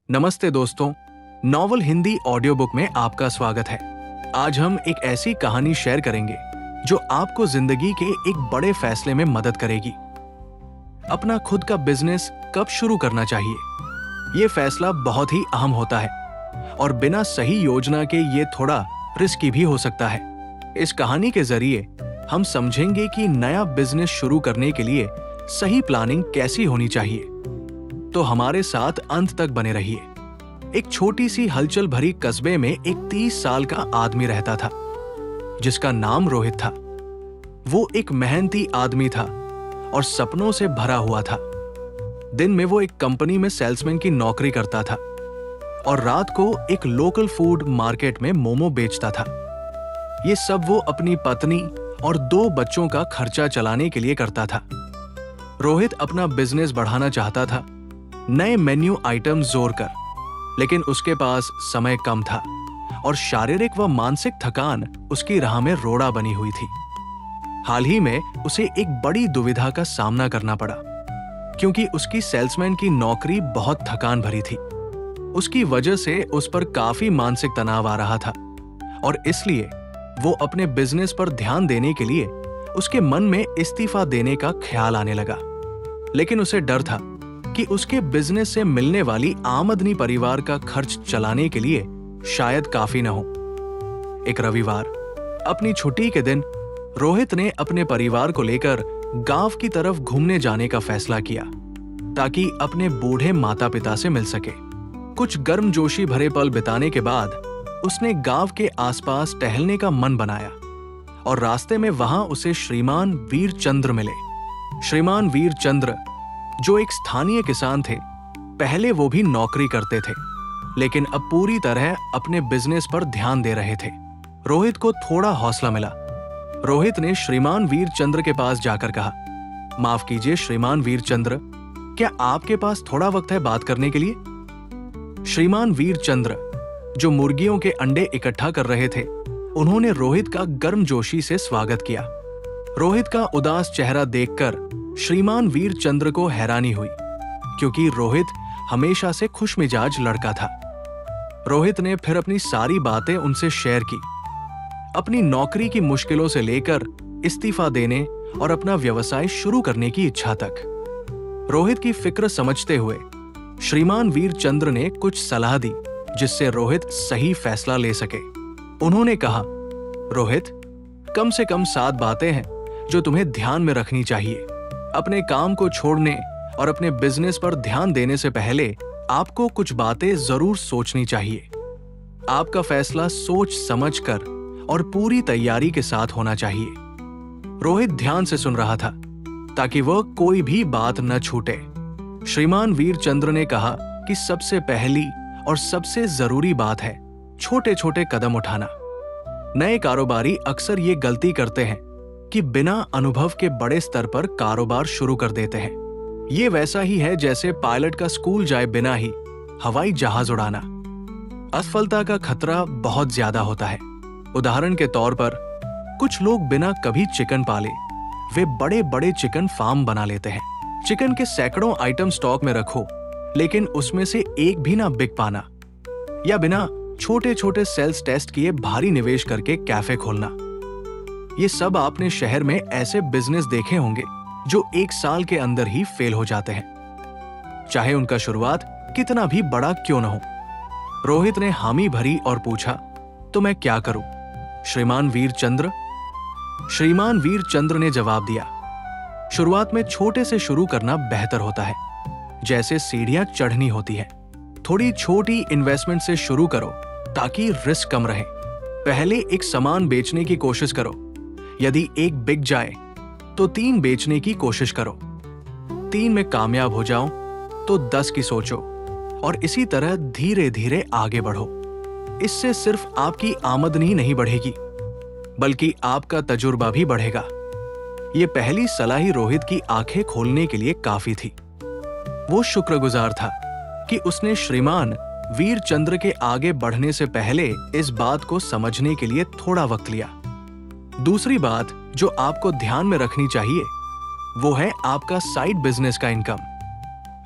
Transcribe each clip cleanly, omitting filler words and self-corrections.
नमस्ते दोस्तों, novel Hindi audio book में आपका स्वागत है। आज हम एक ऐसी कहानी शेयर करेंगे जो आपको जिंदगी के एक बड़े फैसले में मदद करेगी। अपना खुद का बिजनेस कब शुरू करना चाहिए, ये फैसला बहुत ही अहम होता है और बिना सही योजना के ये थोड़ा रिस्की भी हो सकता है। इस कहानी के जरिए हम समझेंगे कि नया बिजनेस शुरू करने के लिए सही प्लानिंग कैसी होनी चाहिए। तो हमारे साथ अंत तक बने रहिए। एक छोटी सी हलचल भरी कस्बे में एक 30 साल का आदमी रहता था जिसका नाम रोहित था। वो एक मेहनती आदमी था और सपनों से भरा हुआ था। दिन में वो एक कंपनी में सेल्समैन की नौकरी करता था और रात को एक लोकल फूड मार्केट में मोमो बेचता था। ये सब वो अपनी पत्नी और 2 बच्चों का खर्चा चलाने के लिए करता था। रोहित अपना बिजनेस बढ़ाना चाहता था, नए मेन्यू आइटम जोड़ कर, लेकिन उसके पास समय कम था और शारीरिक व मानसिक थकान उसकी राह में रोड़ा बनी हुई थी। हाल ही में उसे एक बड़ी दुविधा का सामना करना पड़ा क्योंकि उसकी सेल्समैन की नौकरी बहुत थकान भरी थी। उसकी वजह से उस पर काफी मानसिक तनाव आ रहा था और इसलिए वो अपने बिजनेस पर ध्यान देने के लिए उसके मन में इस्तीफा देने का ख्याल आने लगा। लेकिन उसे डर था कि उसके बिजनेस से मिलने वाली आमदनी परिवार का खर्च चलाने के लिए शायद काफी न हो। एक रविवार अपनी छुट्टी के दिन रोहित ने अपने परिवार को लेकर गांव की तरफ घूमने जाने का फैसला किया ताकि अपने बूढ़े माता पिता से मिल सके। कुछ गर्मजोशी भरे पल बिताने के बाद उसने गांव के आसपास टहलने का मन बनाया और रास्ते में वहां उसे श्रीमान वीरचंद्र मिले। श्रीमान वीरचंद्र जो एक स्थानीय किसान थे, पहले वो भी नौकरी करते थे लेकिन अब पूरी तरह अपने बिजनेस पर ध्यान दे रहे थे। रोहित को थोड़ा हौसला मिला। रोहित ने श्रीमान वीरचंद्र के पास जाकर कहा, माफ कीजिए श्रीमान वीरचंद्र, क्या आपके पास थोड़ा वक्त है बात करने के लिए? श्रीमान वीरचंद्र जो मुर्गियों के अंडे इकट्ठा कर रहे थे, उन्होंने रोहित का गर्मजोशी से स्वागत किया। रोहित का उदास चेहरा देखकर श्रीमान वीरचंद्र को हैरानी हुई क्योंकि रोहित हमेशा से खुशमिजाज लड़का था। रोहित ने फिर अपनी सारी बातें उनसे शेयर की, अपनी नौकरी की मुश्किलों से लेकर इस्तीफा देने और अपना व्यवसाय शुरू करने की इच्छा तक। रोहित की फिक्र समझते हुए श्रीमान वीरचंद्र ने कुछ सलाह दी जिससे रोहित सही फैसला ले सके। उन्होंने कहा, रोहित, कम से कम 7 बातें हैं जो तुम्हें ध्यान में रखनी चाहिए। अपने काम को छोड़ने और अपने बिजनेस पर ध्यान देने से पहले आपको कुछ बातें जरूर सोचनी चाहिए। आपका फैसला सोच समझकर और पूरी तैयारी के साथ होना चाहिए। रोहित ध्यान से सुन रहा था ताकि वह कोई भी बात न छूटे। श्रीमान वीरचंद्र ने कहा कि सबसे पहली और सबसे जरूरी बात है छोटे छोटे कदम उठाना। नए कारोबारी अक्सर ये गलती करते हैं कि बिना अनुभव के बड़े स्तर पर कारोबार शुरू कर देते हैं। ये वैसा ही है जैसे पायलट का स्कूल जाए बिना ही हवाई जहाज उड़ाना। असफलता का खतरा बहुत ज्यादा होता है। उदाहरण के तौर पर कुछ लोग बिना कभी चिकन पाले वे बड़े बड़े चिकन फार्म बना लेते हैं। चिकन के सैकड़ों आइटम स्टॉक में रखो लेकिन उसमें से एक भी ना बिक पाना, या बिना छोटे छोटे सेल्स टेस्ट किए भारी निवेश करके कैफे खोलना। ये सब आपने शहर में ऐसे बिजनेस देखे होंगे जो 1 साल के अंदर ही फेल हो जाते हैं, चाहे उनका शुरुआत कितना भी बड़ा क्यों न हो। रोहित ने हामी भरी और पूछा, तो मैं क्या करूं श्रीमान वीरचंद्र? श्रीमान वीरचंद्र ने जवाब दिया, शुरुआत में छोटे से शुरू करना बेहतर होता है, जैसे सीढ़ियां चढ़नी होती है। थोड़ी छोटी इन्वेस्टमेंट से शुरू करो ताकि रिस्क कम रहे। पहले एक सामान बेचने की कोशिश करो, यदि एक बिक जाए तो 3 बेचने की कोशिश करो। 3 में कामयाब हो जाओ तो 10 की सोचो और इसी तरह धीरे धीरे आगे बढ़ो। इससे सिर्फ आपकी आमदनी नहीं बढ़ेगी बल्कि आपका तजुर्बा भी बढ़ेगा। ये पहली सलाह ही रोहित की आंखें खोलने के लिए काफी थी। वो शुक्रगुजार था कि उसने श्रीमान वीरचंद्र के आगे बढ़ने से पहले इस बात को समझने के लिए थोड़ा वक्त लिया। दूसरी बात जो आपको ध्यान में रखनी चाहिए वो है आपका साइड बिजनेस का इनकम।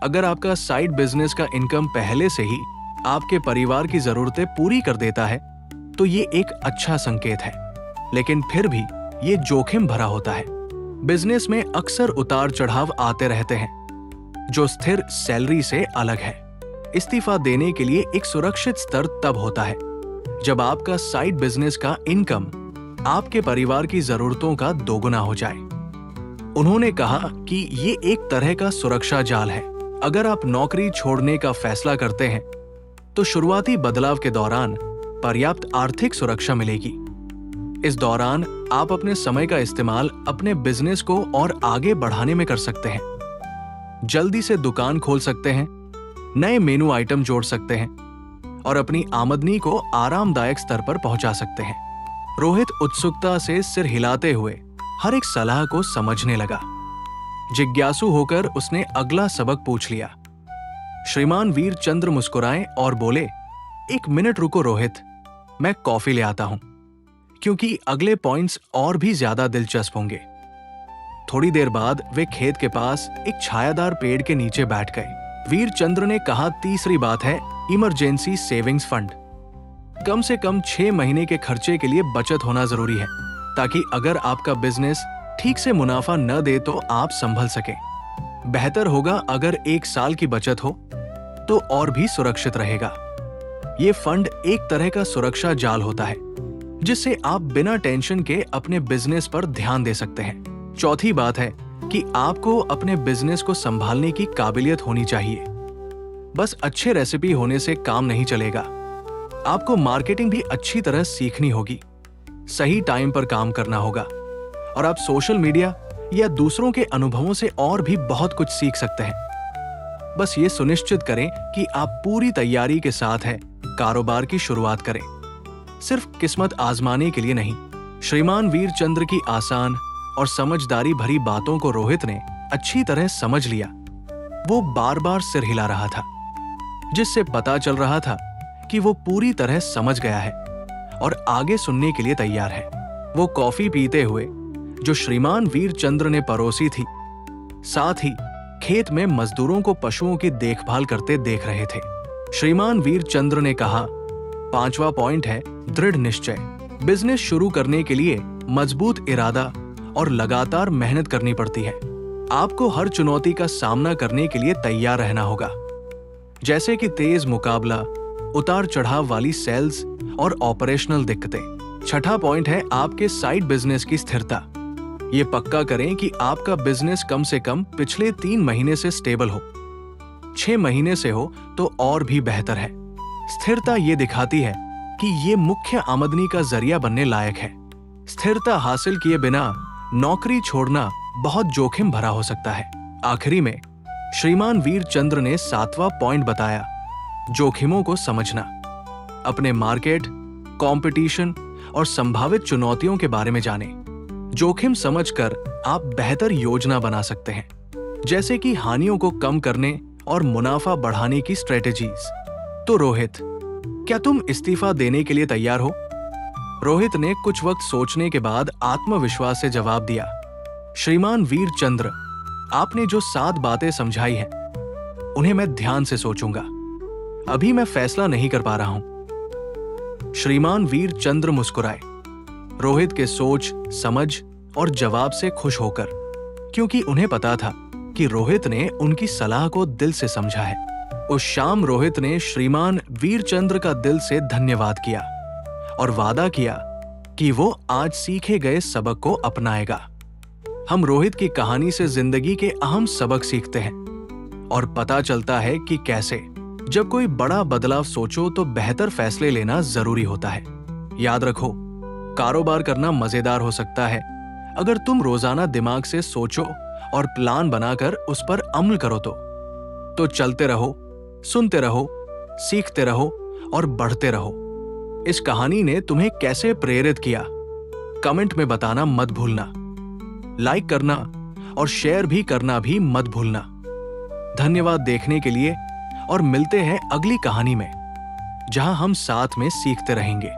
अगर आपका साइड बिजनेस का इनकम पहले से ही आपके परिवार की जरूरतें पूरी कर देता है तो ये एक अच्छा संकेत है, लेकिन फिर भी ये जोखिम भरा होता है। बिजनेस में अक्सर उतार चढ़ाव आते रहते हैं, जो स्थिर सैलरी से अलग है। इस्तीफा देने के लिए एक सुरक्षित स्तर तब होता है जब आपका साइड बिजनेस का इनकम आपके परिवार की जरूरतों का दोगुना हो जाए। उन्होंने कहा कि ये एक तरह का सुरक्षा जाल है। अगर आप नौकरी छोड़ने का फैसला करते हैं तो शुरुआती बदलाव के दौरान पर्याप्त आर्थिक सुरक्षा मिलेगी। इस दौरान आप अपने समय का इस्तेमाल अपने बिजनेस को और आगे बढ़ाने में कर सकते हैं। जल्दी से दुकान खोल सकते हैं, नए मेनू आइटम जोड़ सकते हैं और अपनी आमदनी को आरामदायक स्तर पर पहुंचा सकते हैं। रोहित उत्सुकता से सिर हिलाते हुए हर एक सलाह को समझने लगा। जिज्ञासु होकर उसने अगला सबक पूछ लिया। श्रीमान वीरचंद्र मुस्कुराए और बोले, एक मिनट रुको रोहित, मैं कॉफी ले आता हूं, क्योंकि अगले पॉइंट्स और भी ज्यादा दिलचस्प होंगे। थोड़ी देर बाद वे खेत के पास एक छायादार पेड़ के नीचे बैठ गए। वीरचंद्र ने कहा, तीसरी बात है इमरजेंसी सेविंग्स फंड। कम से कम 6 महीने के खर्चे के लिए बचत होना जरूरी है, ताकि अगर आपका बिजनेस ठीक से मुनाफा न दे तो आप संभल सके। बेहतर होगा अगर 1 साल की बचत हो तो और भी सुरक्षित रहेगा। ये फंड एक तरह का सुरक्षा जाल होता है जिससे आप बिना टेंशन के अपने बिजनेस पर ध्यान दे सकते हैं। चौथी बात है कि आपको अपने बिजनेस को संभालने की काबिलियत होनी चाहिए। बस अच्छे रेसिपी होने से काम नहीं चलेगा। आपको मार्केटिंग भी अच्छी तरह सीखनी होगी, सही टाइम पर काम करना होगा और आप सोशल मीडिया या दूसरों के अनुभवों से और भी बहुत कुछ सीख सकते हैं। बस ये सुनिश्चित करें कि आप पूरी तैयारी के साथ है कारोबार की शुरुआत करें, सिर्फ किस्मत आजमाने के लिए नहीं। श्रीमान वीरचंद्र की आसान और समझदारी भरी बातों को रोहित ने अच्छी तरह समझ लिया। वो बार बार सिर हिला रहा था, जिससे पता चल रहा था कि वो पूरी तरह समझ गया है और आगे सुनने के लिए तैयार है। वो कॉफी पीते हुए जो श्रीमान वीरचंद्र ने परोसी थी, साथ ही खेत में मजदूरों को पशुओं की देखभाल करते देख रहे थे। श्रीमान वीरचंद्र ने कहा, 5वां पॉइंट है दृढ़ निश्चय। बिजनेस शुरू करने के लिए मजबूत इरादा और लगातार मेहनत करनी पड़ती है। आपको हर चुनौती का सामना करने के लिए तैयार रहना होगा, जैसे कि तेज मुकाबला, उतार चढ़ाव वाली सेल्स और ऑपरेशनल दिक्कतें। छठा पॉइंट है आपके साइड बिजनेस की स्थिरता। ये पक्का करें कि आपका बिजनेस कम से कम पिछले 3 महीने से स्टेबल हो। 6 महीने से हो तो और भी बेहतर है। स्थिरता ये दिखाती है कि ये मुख्य आमदनी का जरिया बनने लायक है। स्थिरता हासिल किए बिना नौकरी छोड़ना बहुत जोखिम भरा हो सकता है। आखिरी में श्रीमान वीरचंद्र ने 7वां पॉइंट बताया, जोखिमों को समझना। अपने मार्केट, कंपटीशन और संभावित चुनौतियों के बारे में जानें। जोखिम समझकर आप बेहतर योजना बना सकते हैं, जैसे कि हानियों को कम करने और मुनाफा बढ़ाने की स्ट्रेटेजीज। तो रोहित, क्या तुम इस्तीफा देने के लिए तैयार हो? रोहित ने कुछ वक्त सोचने के बाद आत्मविश्वास से जवाब दिया, श्रीमान वीरचंद्र, आपने जो 7 बातें समझाई हैं, उन्हें मैं ध्यान से सोचूंगा। अभी मैं फैसला नहीं कर पा रहा हूं। श्रीमान वीरचंद्र मुस्कुराए, रोहित के सोच, समझ और जवाब से खुश होकर, क्योंकि उन्हें पता था कि रोहित ने उनकी सलाह को दिल से समझा है। उस शाम रोहित ने श्रीमान वीरचंद्र का दिल से धन्यवाद किया और वादा किया कि वो आज सीखे गए सबक को अपनाएगा। हम रोहित की कहानी से जिंदगी के अहम सबक सीखते हैं और पता चलता है कि कैसे जब कोई बड़ा बदलाव सोचो तो बेहतर फैसले लेना जरूरी होता है। याद रखो, कारोबार करना मजेदार हो सकता है अगर तुम रोजाना दिमाग से सोचो और प्लान बनाकर उस पर अमल करो तो चलते रहो, सुनते रहो, सीखते रहो और बढ़ते रहो। इस कहानी ने तुम्हें कैसे प्रेरित किया, कमेंट में बताना मत भूलना। लाइक करना और शेयर भी करना भी मत भूलना। धन्यवाद देखने के लिए और मिलते हैं अगली कहानी में, जहां हम साथ में सीखते रहेंगे।